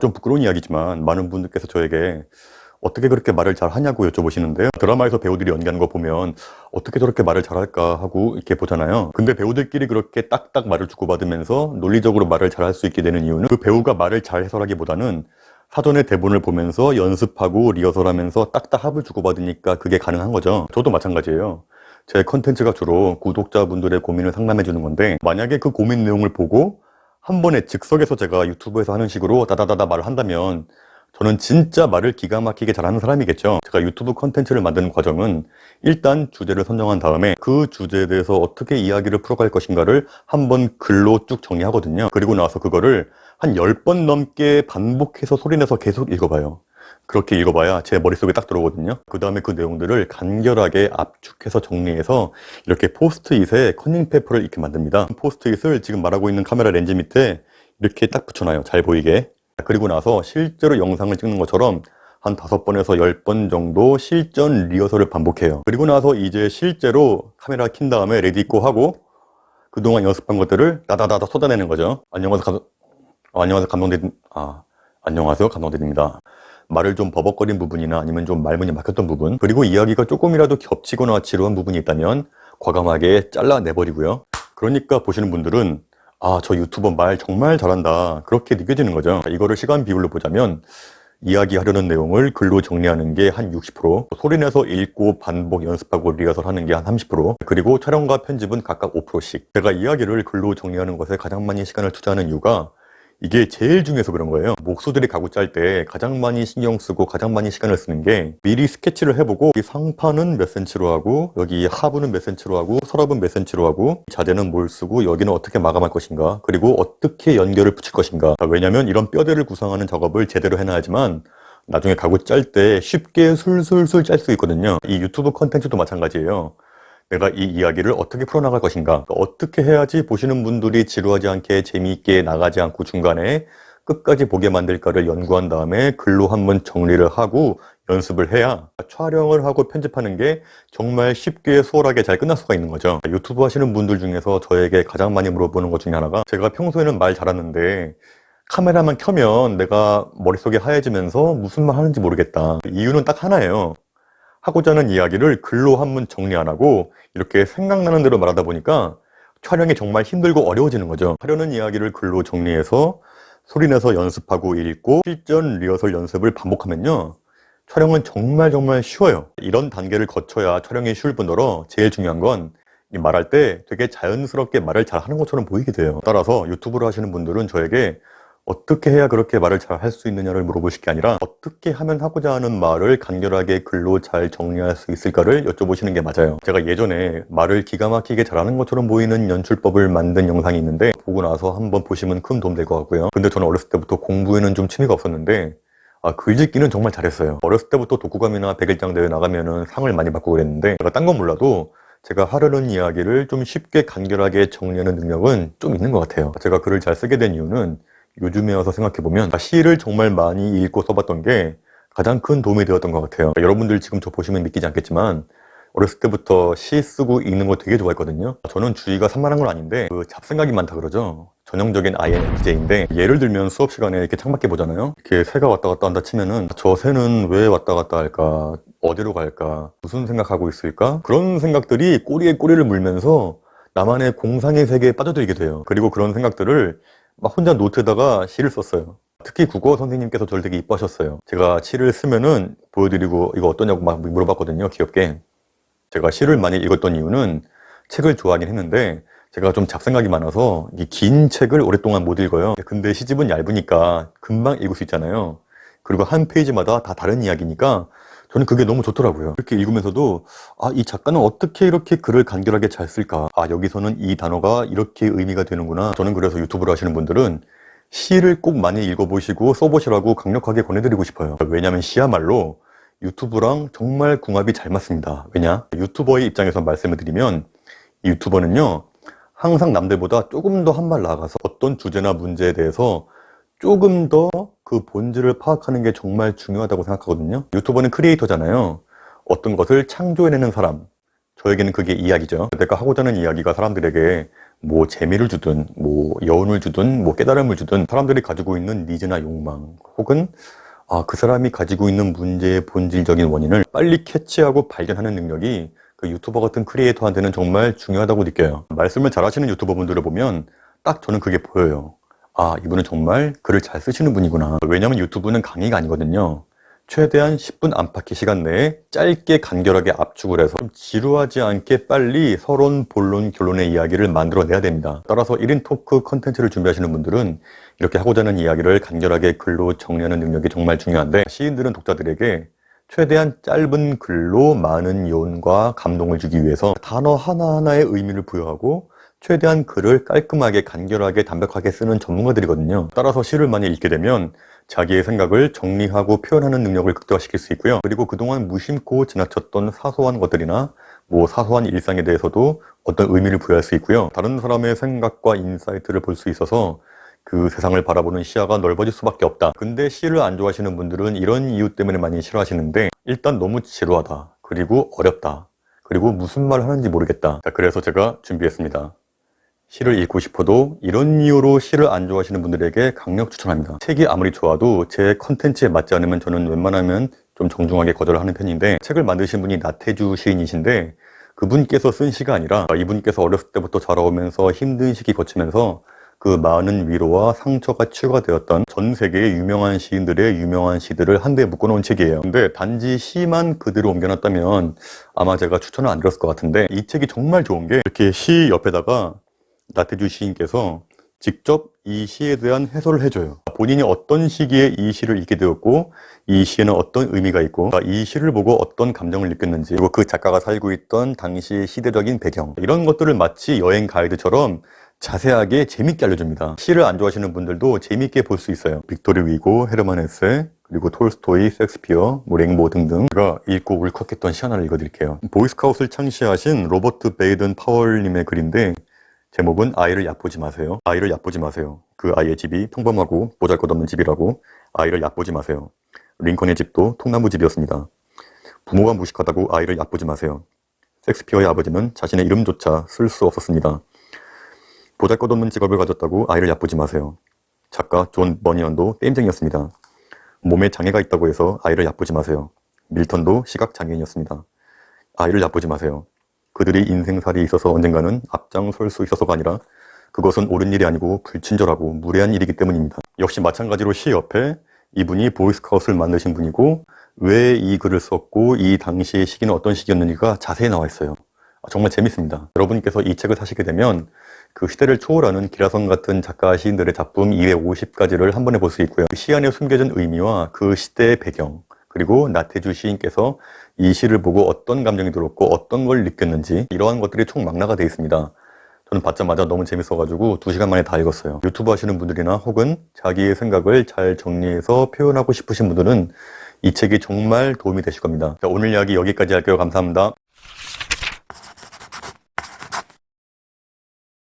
좀 부끄러운 이야기지만 많은 분들께서 저에게 어떻게 그렇게 말을 잘 하냐고 여쭤보시는데요. 드라마에서 배우들이 연기하는 거 보면 어떻게 저렇게 말을 잘할까 하고 이렇게 보잖아요. 근데 배우들끼리 그렇게 딱딱 말을 주고받으면서 논리적으로 말을 잘할 수 있게 되는 이유는 그 배우가 말을 잘 해설하기보다는 사전에 대본을 보면서 연습하고 리허설하면서 딱딱 합을 주고받으니까 그게 가능한 거죠. 저도 마찬가지예요. 제 컨텐츠가 주로 구독자분들의 고민을 상담해 주는 건데, 만약에 그 고민 내용을 보고 한 번에 즉석에서 제가 유튜브에서 하는 식으로 다다다다 말을 한다면 저는 진짜 말을 기가 막히게 잘하는 사람이겠죠. 제가 유튜브 컨텐츠를 만드는 과정은 일단 주제를 선정한 다음에 그 주제에 대해서 어떻게 이야기를 풀어갈 것인가를 한번 글로 쭉 정리하거든요. 그리고 나서 그거를 한 10번 넘게 반복해서 소리내서 계속 읽어봐요. 그렇게 읽어봐야 제 머릿속에 딱 들어오거든요. 그 다음에 그 내용들을 간결하게 압축해서 정리해서 이렇게 포스트잇에 커닝페이퍼를 이렇게 만듭니다. 포스트잇을 지금 말하고 있는 카메라 렌즈 밑에 이렇게 딱 붙여놔요. 잘 보이게. 그리고 나서 실제로 영상을 찍는 것처럼 한 5번에서 10번 정도 실전 리허설을 반복해요. 그리고 나서 이제 실제로 카메라 킨 다음에 레디고 하고 그동안 연습한 것들을 다다다다 쏟아내는 거죠. 안녕하세요 감독님입니다. 말을 좀 버벅거린 부분이나 아니면 좀 말문이 막혔던 부분, 그리고 이야기가 조금이라도 겹치거나 지루한 부분이 있다면 과감하게 잘라내버리고요. 그러니까 보시는 분들은 저 유튜버 말 정말 잘한다, 그렇게 느껴지는 거죠. 이거를 시간 비율로 보자면 이야기하려는 내용을 글로 정리하는 게 한 60%, 소리내서 읽고 반복 연습하고 리허설 하는 게 한 30%, 그리고 촬영과 편집은 각각 5%씩. 제가 이야기를 글로 정리하는 것에 가장 많이 시간을 투자하는 이유가 이게 제일 중요해서 그런 거예요. 목소들이 가구 짤 때 가장 많이 신경 쓰고 가장 많이 시간을 쓰는 게, 미리 스케치를 해보고 이 상판은 몇 센치로 하고 여기 하부는 몇 센치로 하고 서랍은 몇 센치로 하고 자재는 뭘 쓰고 여기는 어떻게 마감할 것인가, 그리고 어떻게 연결을 붙일 것인가. 왜냐면 이런 뼈대를 구성하는 작업을 제대로 해놔야지만 나중에 가구 짤 때 쉽게 술술술 짤 수 있거든요. 이 유튜브 컨텐츠도 마찬가지예요. 내가 이 이야기를 어떻게 풀어나갈 것인가, 어떻게 해야지 보시는 분들이 지루하지 않게 재미있게 나가지 않고 중간에 끝까지 보게 만들까를 연구한 다음에 글로 한번 정리를 하고 연습을 해야 촬영을 하고 편집하는 게 정말 쉽게 수월하게 잘 끝날 수가 있는 거죠. 유튜브 하시는 분들 중에서 저에게 가장 많이 물어보는 것 중에 하나가, 제가 평소에는 말 잘하는데 카메라만 켜면 내가 머릿속이 하얘지면서 무슨 말 하는지 모르겠다. 이유는 딱 하나예요. 하고자 하는 이야기를 글로 한번 정리 안 하고 이렇게 생각나는 대로 말하다 보니까 촬영이 정말 힘들고 어려워지는 거죠. 하려는 이야기를 글로 정리해서 소리내서 연습하고 읽고 실전 리허설 연습을 반복하면요, 촬영은 정말 쉬워요. 이런 단계를 거쳐야 촬영이 쉬울 뿐더러 제일 중요한 건 이 말할 때 되게 자연스럽게 말을 잘 하는 것처럼 보이게 돼요. 따라서 유튜브를 하시는 분들은 저에게 어떻게 해야 그렇게 말을 잘 할 수 있느냐를 물어보실 게 아니라 어떻게 하면 하고자 하는 말을 간결하게 글로 잘 정리할 수 있을까를 여쭤보시는 게 맞아요. 제가 예전에 말을 기가 막히게 잘하는 것처럼 보이는 연출법을 만든 영상이 있는데 보고 나서 한번 보시면 큰 도움 될 것 같고요. 근데 저는 어렸을 때부터 공부에는 좀 취미가 없었는데 글짓기는 정말 잘했어요. 어렸을 때부터 독후감이나 백일장 대회 나가면은 상을 많이 받고 그랬는데, 제가 딴 건 몰라도 제가 하려는 이야기를 좀 쉽게 간결하게 정리하는 능력은 좀 있는 것 같아요. 제가 글을 잘 쓰게 된 이유는 요즘에 와서 생각해보면 시를 정말 많이 읽고 써봤던 게 가장 큰 도움이 되었던 것 같아요. 여러분들 지금 저 보시면 믿기지 않겠지만 어렸을 때부터 시 쓰고 읽는 거 되게 좋아했거든요. 저는 주의가 산만한 건 아닌데 잡생각이 많다 그러죠. 전형적인 INFJ인데, 예를 들면 수업 시간에 이렇게 창밖에 보잖아요. 이렇게 새가 왔다 갔다 한다 치면은 저 새는 왜 왔다 갔다 할까, 어디로 갈까, 무슨 생각하고 있을까, 그런 생각들이 꼬리에 꼬리를 물면서 나만의 공상의 세계에 빠져들게 돼요. 그리고 그런 생각들을 막 혼자 노트에다가 시를 썼어요. 특히 국어 선생님께서 저를 되게 이뻐하셨어요. 제가 시를 쓰면은 보여드리고 이거 어떠냐고 막 물어봤거든요, 귀엽게. 제가 시를 많이 읽었던 이유는 책을 좋아하긴 했는데 제가 좀 잡생각이 많아서 이 긴 책을 오랫동안 못 읽어요. 근데 시집은 얇으니까 금방 읽을 수 있잖아요. 그리고 한 페이지마다 다 다른 이야기니까 저는 그게 너무 좋더라고요. 이렇게 읽으면서도 이 작가는 어떻게 이렇게 글을 간결하게 잘 쓸까, 여기서는 이 단어가 이렇게 의미가 되는구나. 저는 그래서 유튜브를 하시는 분들은 시를 꼭 많이 읽어보시고 써보시라고 강력하게 권해드리고 싶어요. 왜냐하면 시야말로 유튜브랑 정말 궁합이 잘 맞습니다. 왜냐? 유튜버의 입장에서 말씀을 드리면 이 유튜버는요, 항상 남들보다 조금 더 한 발 나아가서 어떤 주제나 문제에 대해서 조금 더 그 본질을 파악하는 게 정말 중요하다고 생각하거든요. 유튜버는 크리에이터잖아요. 어떤 것을 창조해내는 사람. 저에게는 그게 이야기죠. 내가 하고자 하는 이야기가 사람들에게 뭐 재미를 주든 뭐 여운을 주든 뭐 깨달음을 주든 사람들이 가지고 있는 니즈나 욕망 혹은 그 사람이 가지고 있는 문제의 본질적인 원인을 빨리 캐치하고 발견하는 능력이 그 유튜버 같은 크리에이터한테는 정말 중요하다고 느껴요. 말씀을 잘하시는 유튜버분들을 보면 딱 저는 그게 보여요. 이분은 정말 글을 잘 쓰시는 분이구나. 왜냐면 유튜브는 강의가 아니거든요. 최대한 10분 안팎의 시간 내에 짧게 간결하게 압축을 해서 좀 지루하지 않게 빨리 서론, 본론, 결론의 이야기를 만들어내야 됩니다. 따라서 1인 토크 컨텐츠를 준비하시는 분들은 이렇게 하고자 하는 이야기를 간결하게 글로 정리하는 능력이 정말 중요한데, 시인들은 독자들에게 최대한 짧은 글로 많은 여운과 감동을 주기 위해서 단어 하나하나의 의미를 부여하고 최대한 글을 깔끔하게 간결하게 담백하게 쓰는 전문가들이거든요. 따라서 시를 많이 읽게 되면 자기의 생각을 정리하고 표현하는 능력을 극대화시킬 수 있고요. 그리고 그동안 무심코 지나쳤던 사소한 것들이나 뭐 사소한 일상에 대해서도 어떤 의미를 부여할 수 있고요. 다른 사람의 생각과 인사이트를 볼 수 있어서 그 세상을 바라보는 시야가 넓어질 수밖에 없다. 근데 시를 안 좋아하시는 분들은 이런 이유 때문에 많이 싫어하시는데, 일단 너무 지루하다, 그리고 어렵다, 그리고 무슨 말을 하는지 모르겠다. 그래서 제가 준비했습니다. 시를 읽고 싶어도 이런 이유로 시를 안 좋아하시는 분들에게 강력 추천합니다. 책이 아무리 좋아도 제 컨텐츠에 맞지 않으면 저는 웬만하면 좀 정중하게 거절하는 편인데, 책을 만드신 분이 나태주 시인이신데 그분께서 쓴 시가 아니라 이분께서 어렸을 때부터 자라오면서 힘든 시기 거치면서 그 많은 위로와 상처가 치유가 되었던 전 세계의 유명한 시인들의 유명한 시들을 한데 묶어놓은 책이에요. 근데 단지 시만 그대로 옮겨놨다면 아마 제가 추천을 안 드렸을 것 같은데, 이 책이 정말 좋은 게 이렇게 시 옆에다가 나태주 시인께서 직접 이 시에 대한 해설을 해줘요. 본인이 어떤 시기에 이 시를 읽게 되었고 이 시에는 어떤 의미가 있고 이 시를 보고 어떤 감정을 느꼈는지, 그리고 그 작가가 살고 있던 당시 시대적인 배경, 이런 것들을 마치 여행 가이드처럼 자세하게 재밌게 알려줍니다. 시를 안 좋아하시는 분들도 재밌게 볼 수 있어요. 빅토르 위고, 헤르만 헤세, 그리고 톨스토이, 섹스피어, 뭐 랭보 등등. 제가 읽고 울컥했던 시 하나를 읽어드릴게요. 보이스카웃을 창시하신 로버트 베이든 파월님의 글인데, 제목은 아이를 얕보지 마세요. 아이를 얕보지 마세요. 그 아이의 집이 평범하고 보잘것없는 집이라고. 아이를 얕보지 마세요. 링컨의 집도 통나무 집이었습니다. 부모가 무식하다고 아이를 얕보지 마세요. 섹스피어의 아버지는 자신의 이름조차 쓸 수 없었습니다. 보잘것없는 직업을 가졌다고 아이를 얕보지 마세요. 작가 존 버니언도 게임쟁이였습니다. 몸에 장애가 있다고 해서 아이를 얕보지 마세요. 밀턴도 시각장애인이었습니다. 아이를 얕보지 마세요. 그들이 인생살이 있어서 언젠가는 앞장설 수 있어서가 아니라 그것은 옳은 일이 아니고 불친절하고 무례한 일이기 때문입니다. 역시 마찬가지로 시 옆에 이분이 보이스카웃을 만드신 분이고 왜 이 글을 썼고 이 당시의 시기는 어떤 시기였는지가 자세히 나와 있어요. 정말 재밌습니다. 여러분께서 이 책을 사시게 되면 그 시대를 초월하는 기라성 같은 작가 시인들의 작품 250가지를 한 번에 볼 수 있고요. 시 안에 숨겨진 의미와 그 시대의 배경, 그리고 나태주 시인께서 이 시를 보고 어떤 감정이 들었고 어떤 걸 느꼈는지, 이러한 것들이 총망라가 되어 있습니다. 저는 받자마자 너무 재밌어가지고 2시간 만에 다 읽었어요. 유튜브 하시는 분들이나 혹은 자기의 생각을 잘 정리해서 표현하고 싶으신 분들은 이 책이 정말 도움이 되실 겁니다. 자, 오늘 이야기 여기까지 할게요. 감사합니다.